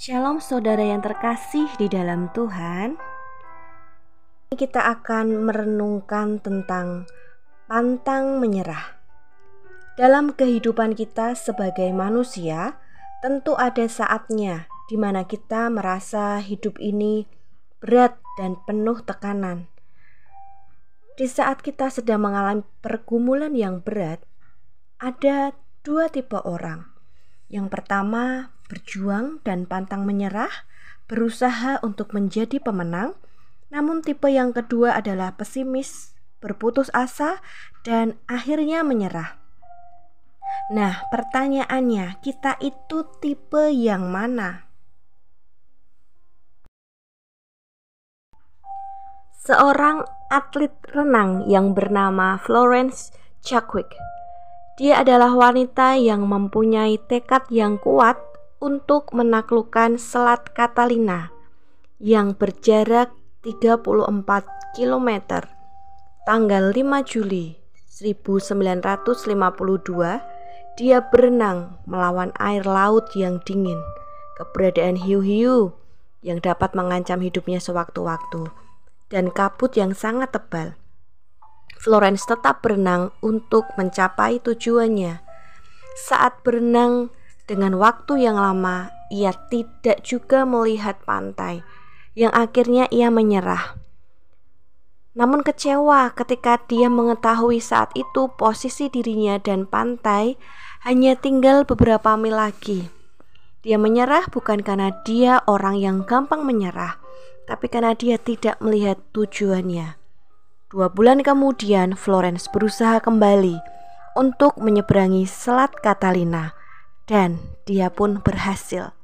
Shalom saudara yang terkasih di dalam Tuhan. Kita akan merenungkan tentang pantang menyerah. Dalam kehidupan kita sebagai manusia, tentu ada saatnya di mana kita merasa hidup ini berat dan penuh tekanan. Di saat kita sedang mengalami pergumulan yang berat, ada dua tipe orang. Yang pertama, berjuang dan pantang menyerah, berusaha untuk menjadi pemenang. Namun tipe yang kedua adalah pesimis, berputus asa, dan akhirnya menyerah. Nah, pertanyaannya, kita itu tipe yang mana? Seorang atlet renang yang bernama Florence Chadwick. Dia adalah wanita yang mempunyai tekad yang kuat untuk menaklukkan Selat Catalina yang berjarak 34 km. Tanggal 5 Juli 1952, dia berenang melawan air laut yang dingin, keberadaan hiu-hiu yang dapat mengancam hidupnya sewaktu-waktu, dan kabut yang sangat tebal. Florence tetap berenang untuk mencapai tujuannya. Saat berenang dengan waktu yang lama, ia tidak juga melihat pantai, yang akhirnya ia menyerah. Namun kecewa ketika dia mengetahui saat itu posisi dirinya dan pantai hanya tinggal beberapa mil lagi. Dia menyerah bukan karena dia orang yang gampang menyerah, tapi karena dia tidak melihat tujuannya. 2 bulan kemudian, Florence berusaha kembali untuk menyeberangi Selat Catalina, dan dia pun berhasil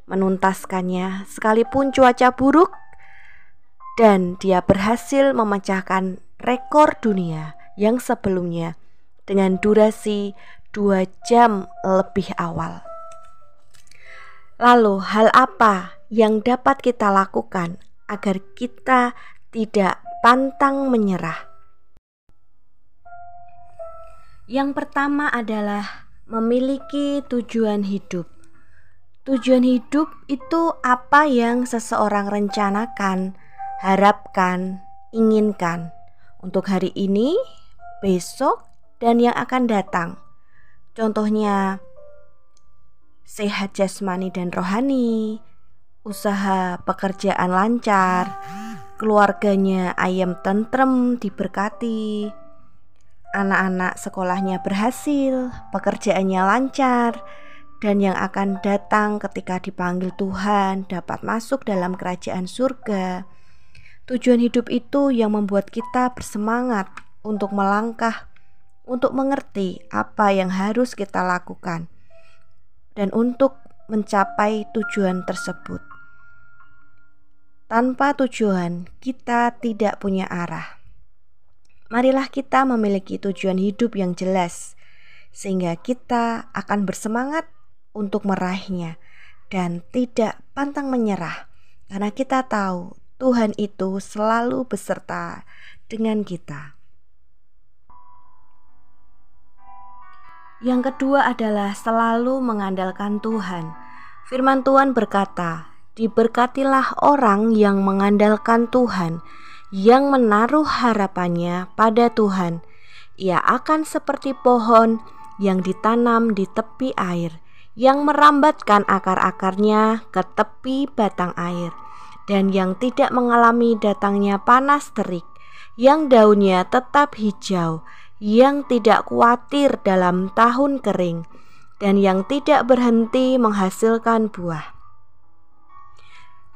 menuntaskannya sekalipun cuaca buruk, dan dia berhasil memecahkan rekor dunia yang sebelumnya dengan durasi 2 jam lebih awal. Lalu hal apa yang dapat kita lakukan agar kita tidak pantang menyerah? Yang pertama adalah memiliki tujuan hidup. Tujuan hidup itu apa yang seseorang rencanakan, harapkan, inginkan untuk hari ini, besok, dan yang akan datang. Contohnya sehat jasmani dan rohani, usaha pekerjaan lancar, keluarganya ayam tentrem diberkati, anak-anak sekolahnya berhasil, pekerjaannya lancar, dan yang akan datang ketika dipanggil Tuhan dapat masuk dalam kerajaan surga. Tujuan hidup itu yang membuat kita bersemangat untuk melangkah, untuk mengerti apa yang harus kita lakukan, dan untuk mencapai tujuan tersebut. Tanpa tujuan, kita tidak punya arah. Marilah kita memiliki tujuan hidup yang jelas, sehingga kita akan bersemangat untuk meraihnya dan tidak pantang menyerah, karena kita tahu Tuhan itu selalu beserta dengan kita. Yang kedua adalah selalu mengandalkan Tuhan. Firman Tuhan berkata, "Diberkatilah orang yang mengandalkan Tuhan, yang menaruh harapannya pada Tuhan. Ia akan seperti pohon yang ditanam di tepi air, yang merambatkan akar-akarnya ke tepi batang air, dan yang tidak mengalami datangnya panas terik, yang daunnya tetap hijau, yang tidak khawatir dalam tahun kering, dan yang tidak berhenti menghasilkan buah."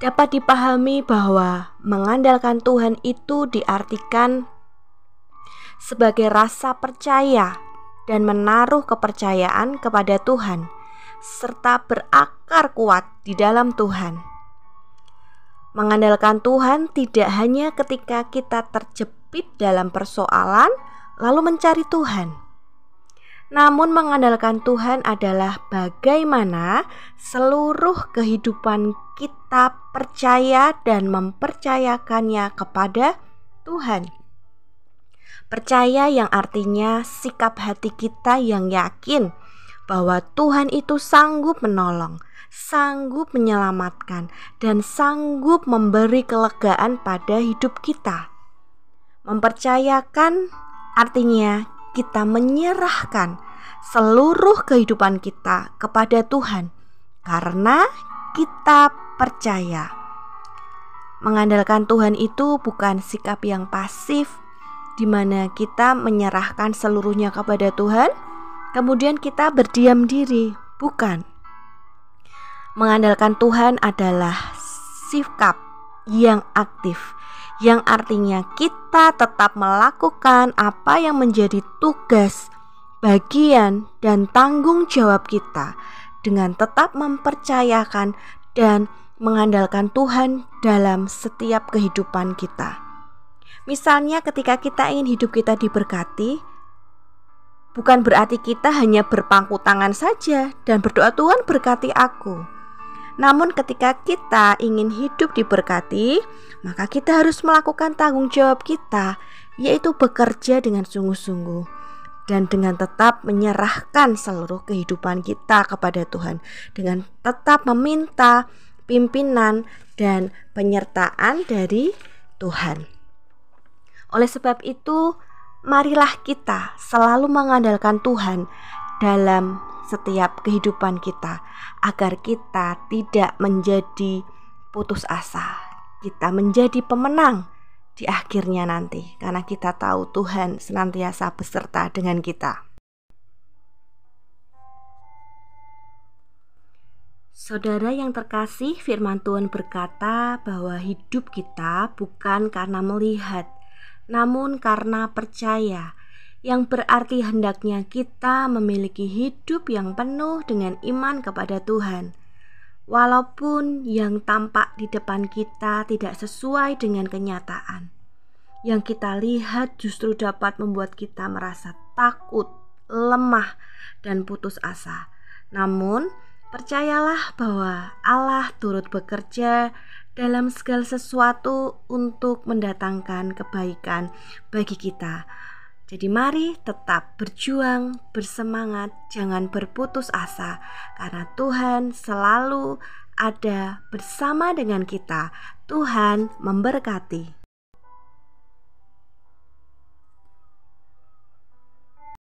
Dapat dipahami bahwa mengandalkan Tuhan itu diartikan sebagai rasa percaya dan menaruh kepercayaan kepada Tuhan, serta berakar kuat di dalam Tuhan. Mengandalkan Tuhan tidak hanya ketika kita terjepit dalam persoalan lalu mencari Tuhan. Namun mengandalkan Tuhan adalah bagaimana seluruh kehidupan kita percaya dan mempercayakannya kepada Tuhan. Percaya yang artinya sikap hati kita yang yakin bahwa Tuhan itu sanggup menolong, sanggup menyelamatkan, dan sanggup memberi kelegaan pada hidup kita. Mempercayakan artinya kita menyerahkan seluruh kehidupan kita kepada Tuhan karena kita percaya. Mengandalkan Tuhan itu bukan sikap yang pasif, di mana kita menyerahkan seluruhnya kepada Tuhan, kemudian kita berdiam diri. Bukan. Mengandalkan Tuhan adalah sikap yang aktif, yang artinya kita tetap melakukan apa yang menjadi tugas, bagian, dan tanggung jawab kita dengan tetap mempercayakan dan mengandalkan Tuhan dalam setiap kehidupan kita. Misalnya ketika kita ingin hidup kita diberkati, bukan berarti kita hanya berpangku tangan saja dan berdoa, Tuhan berkati aku. Namun ketika kita ingin hidup diberkati, maka kita harus melakukan tanggung jawab kita, yaitu bekerja dengan sungguh-sungguh dan dengan tetap menyerahkan seluruh kehidupan kita kepada Tuhan, dengan tetap meminta pimpinan dan penyertaan dari Tuhan. Oleh sebab itu, marilah kita selalu mengandalkan Tuhan dalam setiap kehidupan kita, agar kita tidak menjadi putus asa. Kita menjadi pemenang di akhirnya nanti, karena kita tahu Tuhan senantiasa beserta dengan kita. Saudara yang terkasih, firman Tuhan berkata bahwa hidup kita bukan karena melihat, namun karena percaya, yang berarti hendaknya kita memiliki hidup yang penuh dengan iman kepada Tuhan. Walaupun yang tampak di depan kita tidak sesuai dengan kenyataan, yang kita lihat justru dapat membuat kita merasa takut, lemah, dan putus asa. Namun, percayalah bahwa Allah turut bekerja dalam segala sesuatu untuk mendatangkan kebaikan bagi kita. Jadi mari tetap berjuang, bersemangat, jangan berputus asa, karena Tuhan selalu ada bersama dengan kita. Tuhan memberkati.